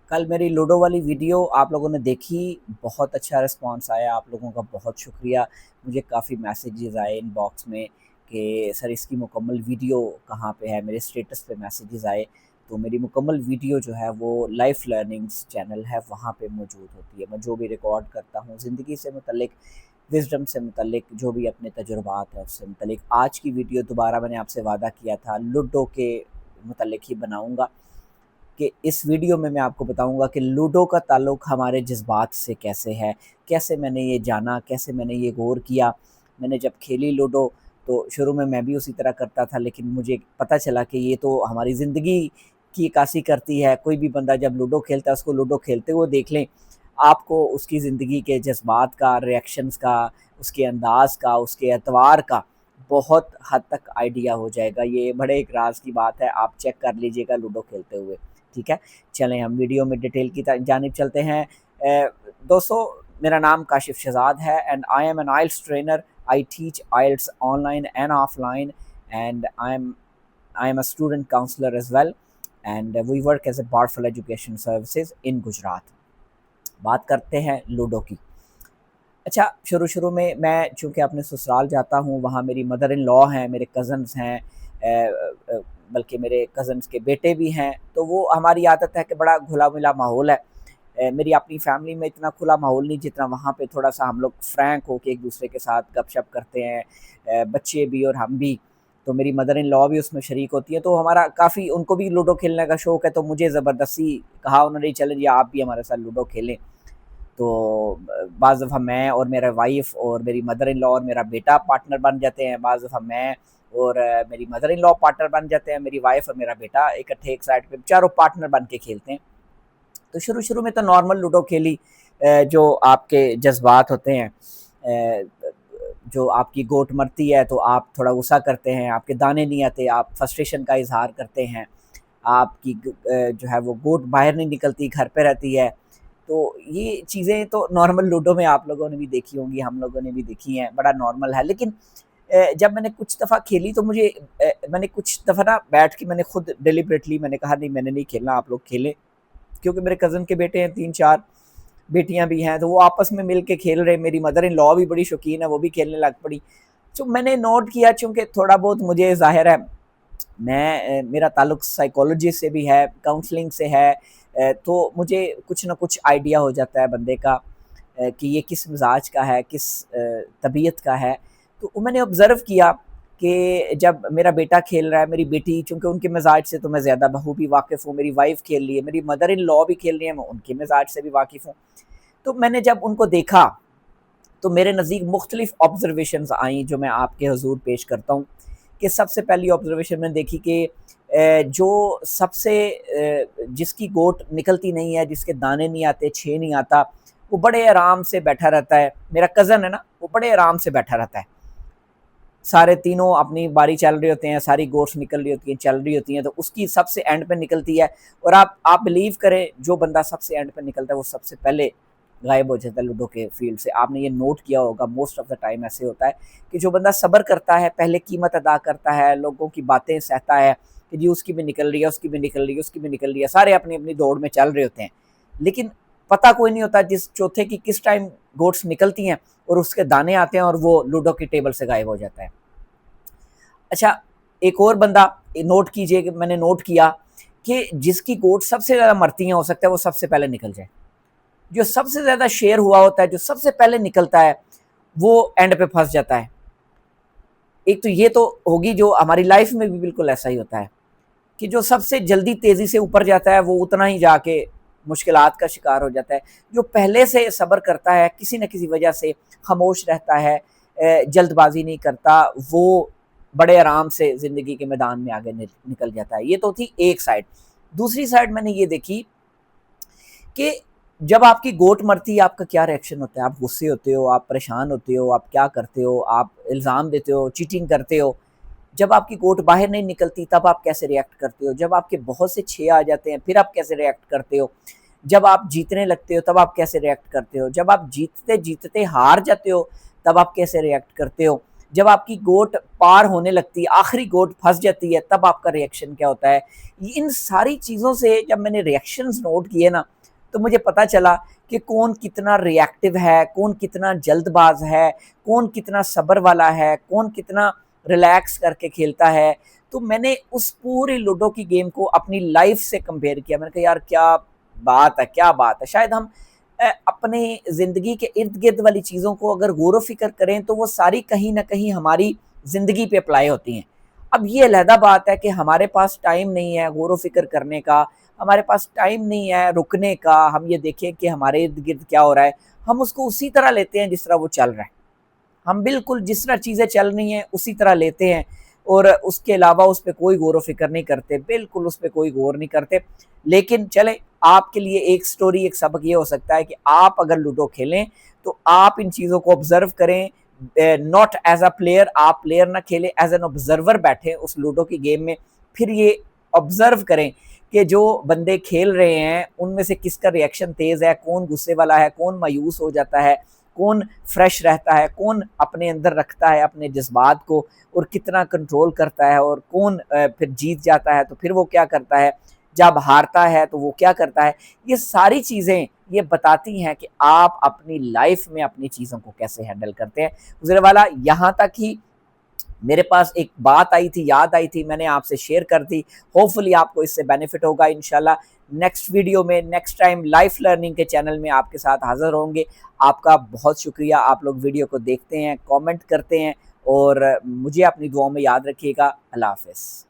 کل میری لوڈو والی ویڈیو آپ لوگوں نے دیکھی، بہت اچھا رسپانس آیا، آپ لوگوں کا بہت شکریہ۔ مجھے کافی میسیجز آئے ان باکس میں کہ سر اس کی مکمل ویڈیو کہاں پہ ہے، میرے اسٹیٹس پہ میسیجز آئے۔ تو میری مکمل ویڈیو جو ہے وہ لائف لرننگز چینل ہے، وہاں پہ موجود ہوتی ہے۔ میں جو بھی ریکارڈ کرتا ہوں زندگی سے متعلق، وزڈم سے متعلق، جو بھی اپنے تجربات ہیں اس سے متعلق۔ آج کی ویڈیو دوبارہ میں نے آپ سے وعدہ کیا تھا لوڈو کے متعلق ہی بناؤں گا، کہ اس ویڈیو میں آپ کو بتاؤں گا کہ لوڈو کا تعلق ہمارے جذبات سے کیسے ہے، کیسے میں نے یہ جانا، کیسے میں نے یہ غور کیا۔ میں نے جب کھیلی لوڈو تو شروع میں بھی اسی طرح کرتا تھا، لیکن مجھے پتہ چلا کہ یہ تو ہماری زندگی کی عکاسی کرتی ہے۔ کوئی بھی بندہ جب لوڈو کھیلتا ہے، اس کو لوڈو کھیلتے ہوئے دیکھ لیں، آپ کو اس کی زندگی کے جذبات کا، ریئیکشنز کا، اس کے انداز کا، اس کے اعتبار کا بہت حد تک آئیڈیا ہو جائے گا۔ یہ بڑے ایک راز کی بات ہے، آپ چیک کر لیجئے گا لوڈو کھیلتے ہوئے، ٹھیک ہے۔ چلیں ہم ویڈیو میں ڈیٹیل کی جانب چلتے ہیں۔ دوستو، میرا نام کاشف شہزاد ہے and I am an IELTS trainer. I teach IELTS online and offline and I am a student counsellor as well and we work as a بارفل ایجوکیشن سروسز ان گجرات۔ بات کرتے ہیں لوڈو کی۔ اچھا، شروع میں چونکہ اپنے سسرال جاتا ہوں، وہاں میری مدر ان لا ہیں، میرے کزنز ہیں، بلکہ میرے کزنز کے بیٹے بھی ہیں، تو وہ ہماری عادت ہے کہ بڑا گھلا ملا ماحول ہے۔ میری اپنی فیملی میں اتنا کھلا ماحول نہیں جتنا وہاں پہ، تھوڑا سا ہم لوگ فرینک ہو کے ایک دوسرے کے ساتھ گپ شپ کرتے ہیں، بچے بھی اور ہم بھی۔ تو میری مدر ان لا بھی اس میں شریک ہوتی ہے، تو ہمارا کافی، ان کو بھی لوڈو کھیلنے کا شوق ہے، تو مجھے زبردستی کہا انہوں نے چلیں جی آپ بھی ہمارے ساتھ لوڈو کھیلیں۔ تو بعض دفعہ میں اور میرا وائف اور میری مدر ان لا اور میرا بیٹا پارٹنر بن جاتے ہیں، بعض دفعہ میں اور میری مدر ان لا پارٹنر بن جاتے ہیں، میری وائف اور میرا بیٹا اکٹھے ایک سائڈ پہ چاروں پارٹنر بن کے کھیلتے ہیں۔ تو شروع میں تو نارمل لوڈو کھیلی، جو آپ کے جذبات ہوتے ہیں، جو آپ کی گوٹ مرتی ہے تو آپ تھوڑا غصہ کرتے ہیں، آپ کے دانے نہیں آتے، آپ فرسٹریشن کا اظہار کرتے ہیں، آپ کی جو ہے وہ گوٹ باہر نہیں نکلتی، گھر پہ رہتی ہے۔ تو یہ چیزیں تو نارمل لوڈو میں آپ لوگوں نے بھی دیکھی ہوں گی، ہم لوگوں نے بھی دیکھی ہیں، بڑا نارمل ہے۔ لیکن جب میں نے کچھ دفعہ کھیلی تو مجھے میں نے کچھ دفعہ نا بیٹھ کے میں نے خود ڈیلیبریٹلی میں نے کہا نہیں، میں نے نہیں کھیلنا، آپ لوگ کھیلیں، کیونکہ میرے کزن کے بیٹے ہیں، 3-4 بیٹیاں بھی ہیں، تو وہ آپس میں مل کے کھیل رہے۔ میری مدر ان لا بھی بڑی شوقین ہے، وہ بھی کھیلنے لگ پڑی۔ تو میں نے نوٹ کیا، چونکہ تھوڑا بہت مجھے ظاہر ہے میرا تعلق سائیکالوجی سے بھی ہے، کاؤنسلنگ سے ہے، تو مجھے کچھ نہ کچھ آئیڈیا ہو جاتا ہے بندے کا کہ یہ کس مزاج کا ہے، کس طبیعت کا ہے۔ تو میں نے آبزرو کیا کہ جب میرا بیٹا کھیل رہا ہے، میری بیٹی، چونکہ ان کے مزاج سے تو میں زیادہ بخوبی واقف ہوں، میری وائف کھیل رہی ہے، میری مدر ان لا بھی کھیل رہی ہے، میں ان کے مزاج سے بھی واقف ہوں۔ تو میں نے جب ان کو دیکھا تو میرے نزدیک مختلف آبزرویشنز آئیں، جو میں آپ کے حضور پیش کرتا ہوں۔ کہ سب سے پہلی آبزرویشن میں دیکھی کہ جو سب سے جس کی گوٹ نکلتی نہیں ہے، جس کے دانے نہیں آتے، چھ نہیں آتا، وہ بڑے آرام سے بیٹھا رہتا ہے۔ میرا کزن ہے نا، وہ بڑے آرام سے بیٹھا رہتا ہے، سارے تینوں اپنی باری چل رہے ہوتے ہیں، ساری گوٹس نکل رہی ہوتی ہیں، چل رہی ہوتی ہیں، تو اس کی سب سے اینڈ پہ نکلتی ہے۔ اور آپ بلیو کریں، جو بندہ سب سے اینڈ پہ نکلتا ہے وہ سب سے پہلے غائب ہو جاتا ہے لوڈو کے فیلڈ سے۔ آپ نے یہ نوٹ کیا ہوگا، موسٹ آف دا ٹائم ایسے ہوتا ہے کہ جو بندہ صبر کرتا ہے، پہلے قیمت ادا کرتا ہے، لوگوں کی باتیں سہتا ہے کہ جی اس کی بھی نکل رہی ہے، اس کی بھی نکل رہی ہے، اس کی بھی نکل رہی ہے، سارے اپنی اپنی دوڑ میں چل رہے ہوتے ہیں، لیکن پتہ کوئی نہیں ہوتا جس چوتھے کی کس ٹائم گوٹس نکلتی ہیں اور اس کے دانے آتے ہیں اور وہ لوڈو کی ٹیبل سے غائب ہو جاتا ہے۔ اچھا، ایک اور بندہ نوٹ کیجئے کہ میں نے نوٹ کیا کہ جس کی گوٹ سب سے زیادہ مرتی ہیں، ہو سکتا ہے وہ سب سے پہلے نکل جائے۔ جو سب سے زیادہ شیئر ہوا ہوتا ہے، جو سب سے پہلے نکلتا ہے، وہ اینڈ پہ پھنس جاتا ہے۔ ایک تو یہ تو ہوگی، جو ہماری لائف میں بھی بالکل ایسا ہی ہوتا ہے کہ جو سب سے جلدی تیزی سے اوپر جاتا ہے وہ اتنا ہی جا کے مشکلات کا شکار ہو جاتا ہے۔ جو پہلے سے صبر کرتا ہے، کسی نہ کسی وجہ سے خاموش رہتا ہے، جلد بازی نہیں کرتا، وہ بڑے آرام سے زندگی کے میدان میں آگے نکل جاتا ہے۔ یہ تو تھی ایک سائڈ۔ دوسری سائڈ میں نے یہ دیکھی کہ جب آپ کی گوٹ مرتی ہے، آپ کا کیا ریئیکشن ہوتا ہے؟ آپ غصے ہوتے ہو، آپ پریشان ہوتے ہو، آپ کیا کرتے ہو؟ آپ الزام دیتے ہو، چیٹنگ کرتے ہو۔ جب آپ کی گوٹ باہر نہیں نکلتی تب آپ کیسے ریئیکٹ کرتے ہو؟ جب آپ کے بہت سے چھ آ جاتے ہیں پھر آپ کیسے ریئیکٹ کرتے ہو؟ جب آپ جیتنے لگتے ہو تب آپ کیسے ریئیکٹ کرتے ہو؟ جب آپ جیتتے ہار جاتے ہو تب آپ کیسے ریئیکٹ کرتے ہو؟ جب آپ کی گوٹ پار ہونے لگتی ہے، آخری گوٹ پھنس جاتی ہے، تب آپ کا ریئیکشن کیا ہوتا ہے۔ ان ساری چیزوں سے جب میں نے ریئیکشنز نوٹ کیے نا، تو مجھے پتہ چلا کہ کون کتنا ریئیکٹیو ہے، کون کتنا جلد باز ہے، کون کتنا صبر والا ہے، کون کتنا ریلیکس کر کے کھیلتا ہے۔ تو میں نے اس پوری لوڈو کی گیم کو اپنی لائف سے کمپیئر کیا، میں نے کہا یار کیا بات ہے، کیا بات ہے۔ شاید ہم اپنے زندگی کے ارد گرد والی چیزوں کو اگر غور و فکر کریں تو وہ ساری کہیں نہ کہیں ہماری زندگی پہ اپلائی ہوتی ہیں۔ اب یہ علیحدہ بات ہے کہ ہمارے پاس ٹائم نہیں ہے غور و فکر کرنے کا، ہمارے پاس ٹائم نہیں ہے رکنے کا، ہم یہ دیکھیں کہ ہمارے ارد گرد کیا ہو رہا ہے، ہم اس کو اسی طرح لیتے ہیں جس طرح وہ چل رہا ہے، ہم بالکل جس طرح چیزیں چل رہی ہیں اسی طرح لیتے ہیں، اور اس کے علاوہ اس پہ کوئی غور و فکر نہیں کرتے، بالکل اس پہ کوئی غور نہیں کرتے۔ لیکن چلیں، آپ کے لیے ایک سٹوری، ایک سبق یہ ہو سکتا ہے کہ آپ اگر لوڈو کھیلیں تو آپ ان چیزوں کو آبزرو کریں، ناٹ ایز اے پلیئر، آپ پلیئر نہ کھیلیں، ایز این آبزرور بیٹھیں اس لوڈو کی گیم میں، پھر یہ آبزرو کریں کہ جو بندے کھیل رہے ہیں ان میں سے کس کا ریئیکشن تیز ہے، کون غصے والا ہے، کون مایوس ہو جاتا ہے، کون فریش رہتا ہے، کون اپنے اندر رکھتا ہے اپنے جذبات کو اور کتنا کنٹرول کرتا ہے، اور کون پھر جیت جاتا ہے تو پھر وہ کیا کرتا ہے، جب ہارتا ہے تو وہ کیا کرتا ہے۔ یہ ساری چیزیں یہ بتاتی ہیں کہ آپ اپنی لائف میں اپنی چیزوں کو کیسے ہینڈل کرتے ہیں۔ گزرے والا یہاں تک ہی میرے پاس ایک بات آئی تھی، یاد آئی تھی، میں نے آپ سے شیئر کر دی، ہوپ فلی آپ کو اس سے بینیفٹ ہوگا۔ انشاءاللہ نیکسٹ ویڈیو میں، نیکسٹ ٹائم لائف لرننگ کے چینل میں آپ کے ساتھ حاضر ہوں گے۔ آپ کا بہت شکریہ، آپ لوگ ویڈیو کو دیکھتے ہیں، کامنٹ کرتے ہیں، اور مجھے اپنی دعاؤں میں یاد رکھیے گا۔ اللہ حافظ۔